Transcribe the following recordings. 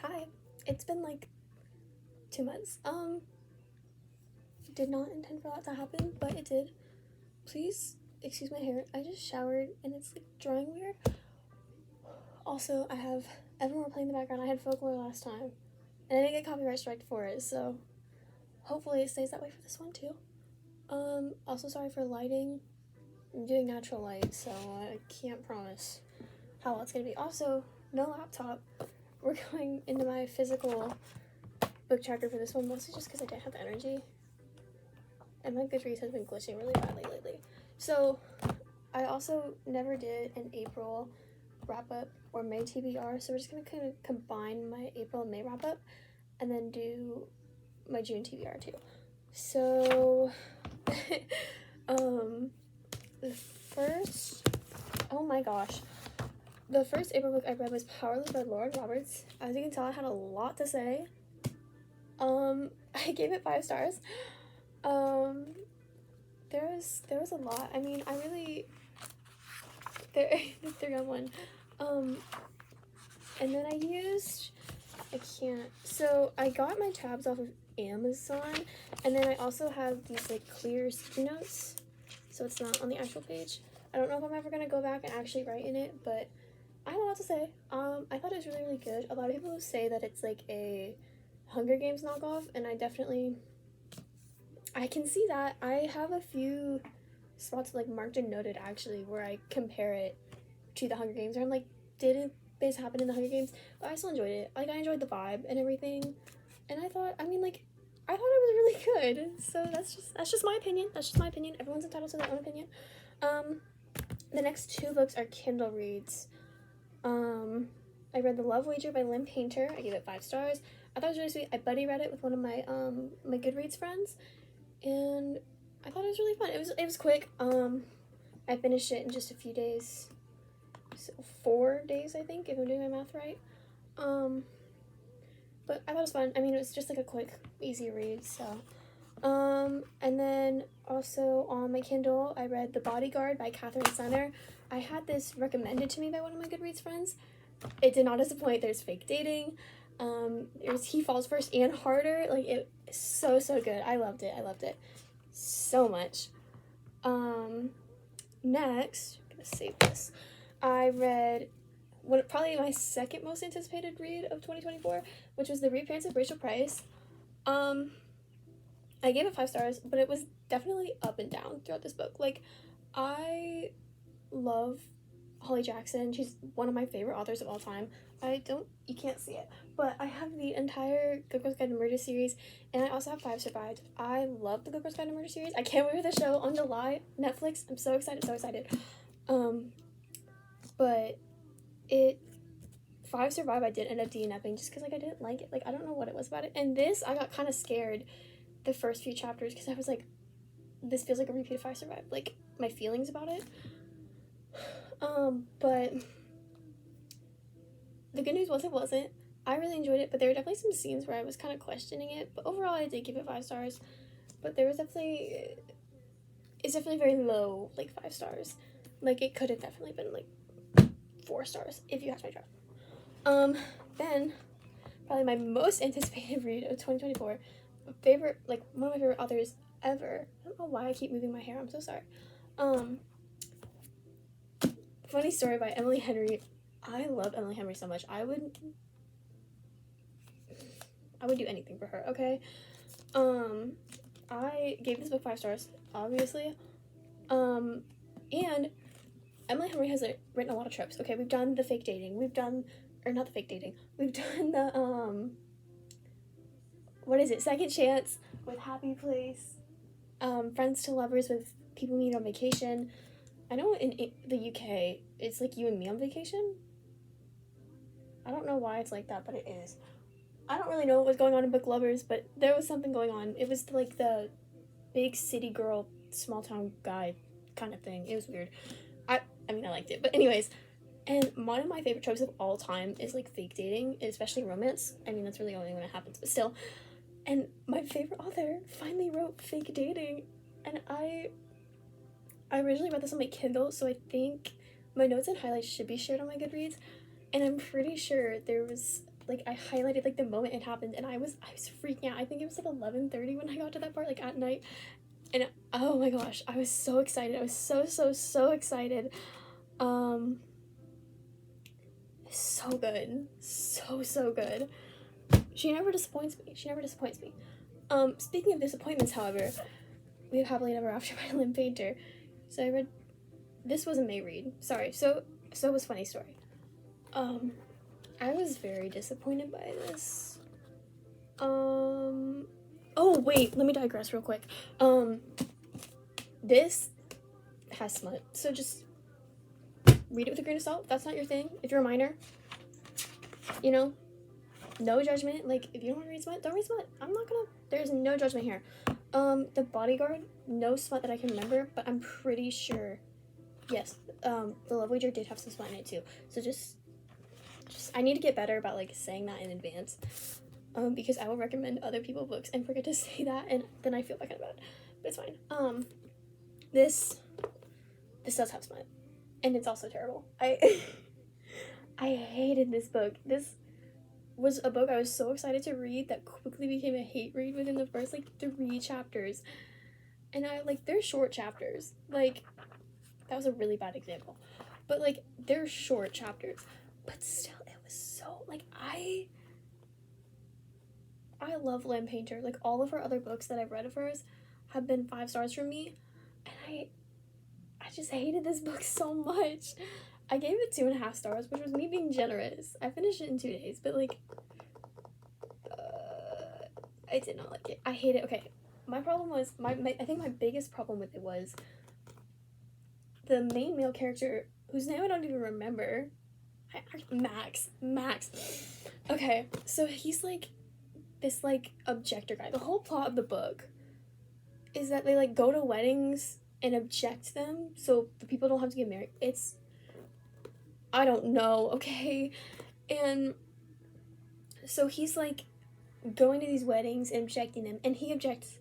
Hi. It's been like 2 months. Did not intend for that to happen, but it did. Please excuse my hair. I just showered and it's like drying weird. Also, I have Evermore playing in the background. I had folklore last time, and I didn't get copyright striked for it, so hopefully it stays that way for this one too. Also sorry for lighting. I'm doing natural light, so I can't promise how well it's gonna be. Also, no laptop. We're going into my physical book tracker for this one, mostly just because I didn't have the energy. And my Goodreads has been glitching really badly lately. So, I also never did an April wrap up or May TBR, so we're just gonna kind of combine my April and May wrap up and then do my June TBR too. So, the first, oh my gosh, the first April book I read was Powerless by Lauren Roberts. As you can tell, I had a lot to say. I gave it 5 stars. There was a lot. I mean, I really there 3-on-1. And then so I got my tabs off of Amazon, and then I also have these like clear sticky notes, so it's not on the actual page. I don't know if I'm ever gonna go back and actually write in it, but I have a lot to say. I thought it was really, really good. A lot of people say that it's like a Hunger Games knockoff, and I can see that. I have a few spots like marked and noted actually where I compare it to the Hunger Games, or I'm like, didn't this happen in the Hunger Games? But I still enjoyed it. Like, I enjoyed the vibe and everything, and I thought it was really good. So that's just my opinion. That's just my opinion. Everyone's entitled to their own opinion. The next 2 books are Kindle reads. I read The Love Wager by Lynn Painter. I gave it 5 stars. I thought it was really sweet. I buddy read it with one of my my Goodreads friends, and I thought it was really fun. It was quick. I finished it in just a few days. So 4 days, I think, if I'm doing my math right. But I thought it was fun. I mean, it was just like a quick, easy read, so. And then also on my Kindle, I read The Bodyguard by Catherine Senner. I had this recommended to me by one of my Goodreads friends. It did not disappoint. There's fake dating. There's He Falls First and Harder. Like, it is so good. I loved it so much. Next, I'm gonna save this. I read probably my second most anticipated read of 2024, which was The Reappearance of Rachel Price. I gave it 5 stars, but it was definitely up and down throughout this book. Like, I love Holly Jackson. She's one of my favorite authors of all time. You can't see it, but I have the entire Good Girls Guide to Murder series, and I also have 5 Survived. I love the Good Girls Guide to Murder series. I can't wait for the show on July, Netflix. I'm so excited. But 5 Survive, I did end up DNFing just because, like, I didn't like it. Like, I don't know what it was about it. And this, I got kind of scared the first few chapters because I was like, this feels like a repeat of 5 Survive. Like, my feelings about it. But the good news was it wasn't. I really enjoyed it, but there were definitely some scenes where I was kind of questioning it. But overall, I did give it 5 stars. But it's definitely very low, like 5 stars. Like, it could have definitely been like 4 stars if you ask my job. Then probably my most anticipated read of 2024, one of my favorite authors ever. I don't know why I keep moving my hair. I'm so sorry. Funny story by Emily Henry. I love Emily Henry so much. I would do anything for her. Okay. I gave this book 5 stars, obviously. And Emily Henry has written a lot of tropes. Okay, we've done the fake dating. We've done the what is it? Second Chance with Happy Place. Friends to Lovers with People Meet on Vacation. I know in the UK it's like You and Me on Vacation. I don't know why it's like that, but it is. I don't really know what was going on in Book Lovers, but there was something going on. It was like the big city girl, small town guy kind of thing. It was weird. I mean, I liked it. But anyways, and one of my favorite tropes of all time is like fake dating, especially romance. I mean, that's really only when it happens, but still. And my favorite author finally wrote fake dating, and I originally read this on my Kindle, so I think my notes and highlights should be shared on my Goodreads, and I'm pretty sure there was like, I highlighted, like, the moment it happened, and I was freaking out. I think it was, like, 11:30 when I got to that part, like, at night, and, oh my gosh, I was so excited. I was so excited. So good. So good. She never disappoints me. Speaking of disappointments, however, we have Happily Never After by Lynn Painter. So I read, this was a May read. Sorry, so it was Funny Story. I was very disappointed by this. Oh wait, let me digress real quick. This has smut, so just read it with a grain of salt. If that's not your thing, if you're a minor, you know, no judgment. Like, if you don't want to read smut, don't read smut. There's no judgment here. The Bodyguard, no smut that I can remember, but I'm pretty sure, yes, the Love Wager did have some smut in it too. So just I need to get better about, like, saying that in advance, because I will recommend other people's books and forget to say that, and then I feel kind of bad, but it's fine. This does have smut, and it's also terrible. I hated this book. This was a book I was so excited to read that quickly became a hate read within the first, like, 3 chapters. And they're short chapters. Like, that was a really bad example. But, like, they're short chapters. But still, it was so, like, I love Lynn Painter. Like, all of her other books that I've read of hers have been 5 stars for me. And I just hated this book so much. I gave it 2.5 stars, which was me being generous. I finished it in 2 days, but, like, I did not like it. I hate it. Okay, my problem was, I think my biggest problem with it was the main male character, whose name I don't even remember, Max. Okay, so he's, like, this, like, objector guy. The whole plot of the book is that they, like, go to weddings and object them so the people don't have to get married. I don't know, okay? And so he's, like, going to these weddings and objecting them, and he objects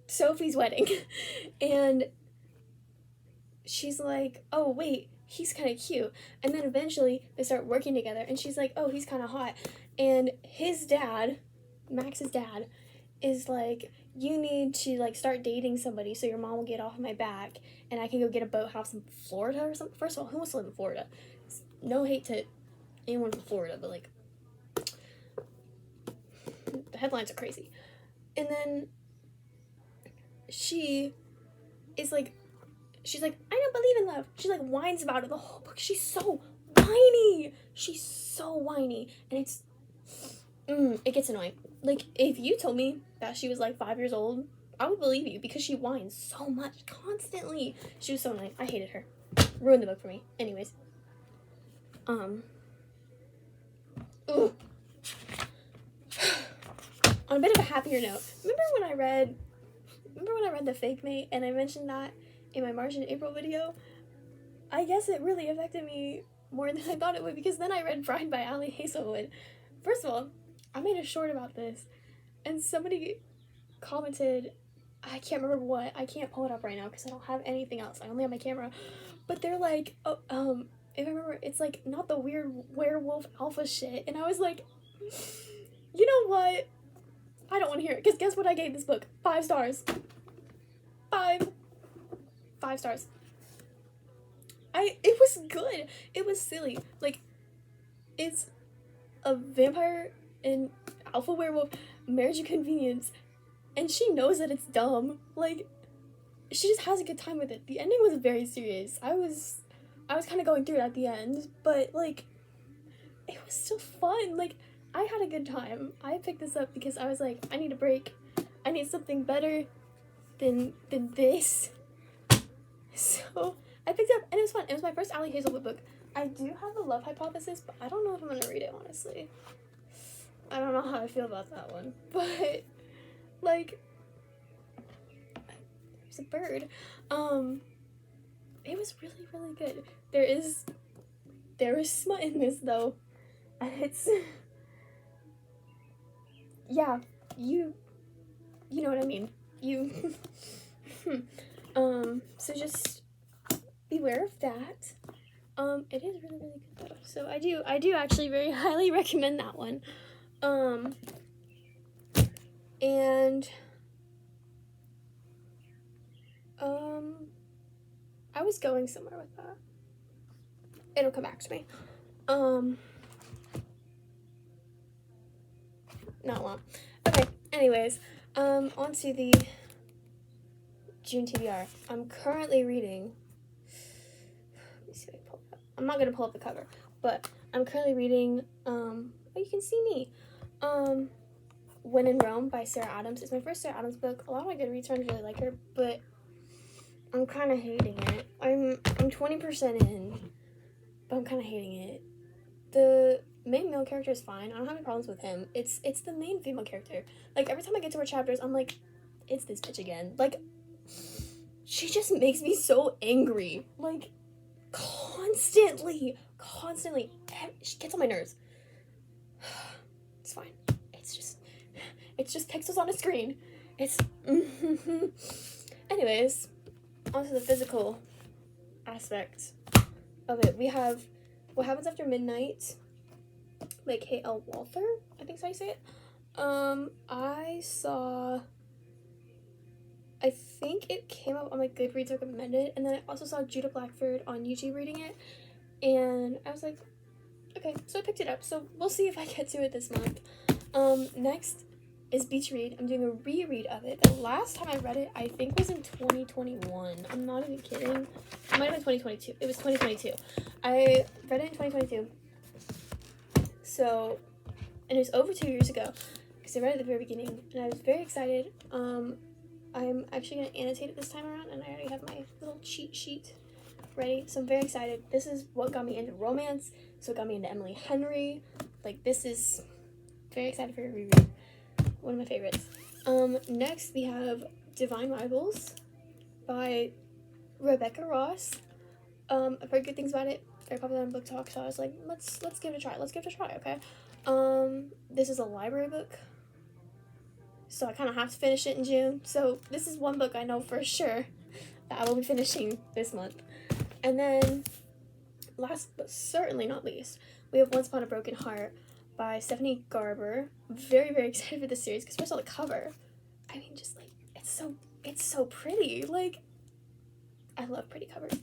Sophie's wedding. And she's like, oh, wait, he's kind of cute. And then eventually they start working together, and she's like, oh, he's kind of hot. And his dad, Max's dad, is like, you need to, like, start dating somebody so your mom will get off my back and I can go get a boathouse in Florida or something. First of all, who wants to live in Florida? No hate to anyone from Florida, but, like, the headlines are crazy. And then she's like, I don't believe in love. She, like, whines about it the whole book. She's so whiny. And it gets annoying. Like, if you told me that she was, like, 5 years old, I would believe you, because she whines so much, constantly. She was so annoying. I hated her. Ruined the book for me. Anyways. On a bit of a happier note, remember when I read the April+May, and I mentioned that in my March and April video? I guess it really affected me more than I thought it would, because then I read Bride by Ali Hazelwood. First of all, I made a short about this, and somebody commented, I can't remember what, I can't pull it up right now because I don't have anything else, I only have my camera, but they're like, oh, if I remember, it's like, not the weird werewolf alpha shit, and I was like, you know what, I don't want to hear it, because guess what I gave this book? 5 stars. 5 stars. It was good. It was silly. Like, it's a vampire and alpha werewolf marriage of convenience, and she knows that it's dumb. Like, she just has a good time with it. The ending was very serious. I was kind of going through it at the end, but, like, it was still fun. Like, I had a good time. I picked this up because I was like, I need a break. I need something better than this. So I picked it up, and it was fun. It was my first Ali Hazelwood book. I do have a love hypothesis, but I don't know if I'm gonna read it, honestly. I don't know how I feel about that one, but, like, there's a bird. It was really, really good. There is smut in this, though, and it's, yeah, you know what I mean. So just beware of that. It is really, really good though. So I do actually very highly recommend that one. And I was going somewhere with that. It'll come back to me. Not long. Okay, anyways, on to the June TBR. I'm currently reading, let me see if I can pull it up. I'm not gonna pull up the cover, but I'm currently reading, oh, you can see me, When in Rome by Sarah Adams. It's my first Sarah Adams book. A lot of my Goodreads friends really like her, but I'm kind of hating it. I'm 20% in, but I'm kind of hating it. The main male character is fine. I don't have any problems with him. It's the main female character. Like, every time I get to her chapters, I'm like, it's this bitch again. Like, she just makes me so angry. Like, constantly. She gets on my nerves. It's fine. It's just pixels on a screen. It's anyways, onto the physical aspect of it. We have What Happens After Midnight by K.L. Walther, I think that's how you say it. I think it came up on my Goodreads recommended, and then I also saw Judah Blackford on YouTube reading it, and I was like, okay, so I picked it up, so we'll see if I get to it this month. Next is Beach Read. I'm doing a reread of it. The last time I read it, I think, was in 2021. I'm not even kidding. It might have been 2022. It was 2022. I read it in 2022. So, and it was over 2 years ago, because I read it at the very beginning, and I was very excited. I'm actually going to annotate it this time around, and I already have my little cheat sheet ready, so I'm very excited. This is what got me into romance, so it got me into Emily Henry. Like, this is very excited for a reread. One of my favorites. Next we have Divine Rivals by Rebecca Ross. I've heard good things about it. Very popular on Book Talk, so I was like, let's give it a try. Okay. This is a library book, so I kind of have to finish it in June. So this is one book I know for sure that I will be finishing this month. And then, last but certainly not least, we have Once Upon a Broken Heart by Stephanie Garber. I'm very, very excited for this series because first of all, the cover, I mean, just like, it's so pretty. Like, I love pretty covers.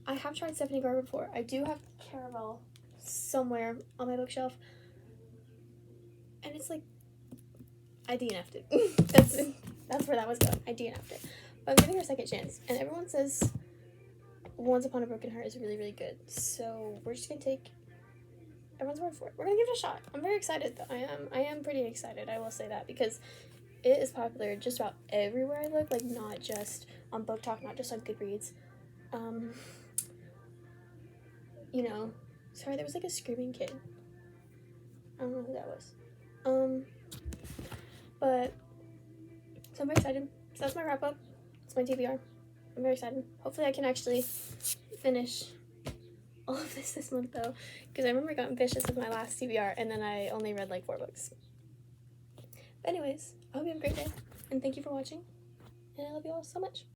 I have tried Stephanie Garber before. I do have Caraval somewhere on my bookshelf, and it's like, I DNF'd it. That's where that was going. I DNF'd it. But I'm giving her a second chance, and everyone says Once Upon a Broken Heart is really, really good. So we're just gonna take everyone's word for it. We're gonna give it a shot. I'm very excited though. I am pretty excited, I will say that, because it is popular just about everywhere I look, like not just on Book Talk, not just on Goodreads. You know, sorry, there was like a screaming kid. I don't know who that was. But so I'm very excited. So that's my wrap up. It's my TBR. I'm very excited. Hopefully I can actually finish all of this month though, because I remember I got ambitious with my last TBR and then I only read like 4 books. But anyways, I hope you have a great day, and thank you for watching, and I love you all so much.